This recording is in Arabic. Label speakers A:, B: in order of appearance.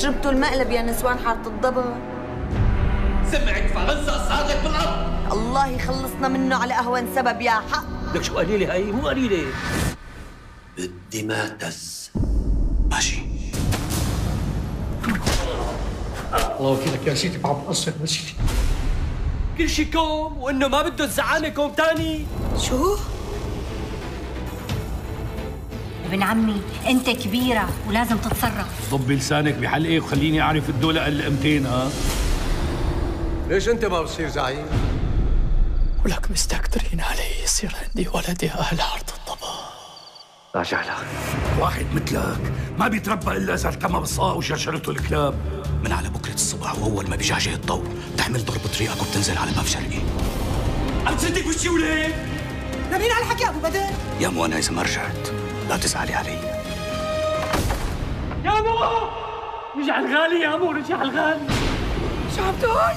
A: شربتوا المقلب يا نسوان حارة الضبط.
B: سمعت فرنسا صارت بالأرض.
A: الله يخلصنا منه على أهون سبب يا حق.
C: لك شو قليلة هاي؟ مو قليلة.
B: بدي ما تز.
D: ماشي.
E: الله وكيلك يا سيدي، بعد قصة مسيتي.
C: كل شي كوم وإنه ما بده الزعامة كوم تاني.
A: شو؟
F: ابن عمي انت كبيرة ولازم تتصرف.
G: ضبي لسانك بحلقي وخليني اعرف الدولة قلقمتين. ها
H: ليش انت ما بتصير زعيم؟
E: ولك مستكترين علي يصير عندي ولد يا اهل حارة الضبط.
B: راجع لك.
G: واحد مثلك ما بيتربى الا اذا التم بالصاع وشرشرته الكلاب.
D: من على بكرة الصبح وأول ما بيجعجع الضوء بتحمل ضرب طريقك وبتنزل على باب شرقي.
C: عم تصدق وشي وليه؟
A: نبينا على الحكي أبو بدر.
D: يا مو أنا إذا ما رجعت لا تزعلي علي.
C: يا مو رجع الغالي، يا مو رجع الغالي.
A: شو عم تقول؟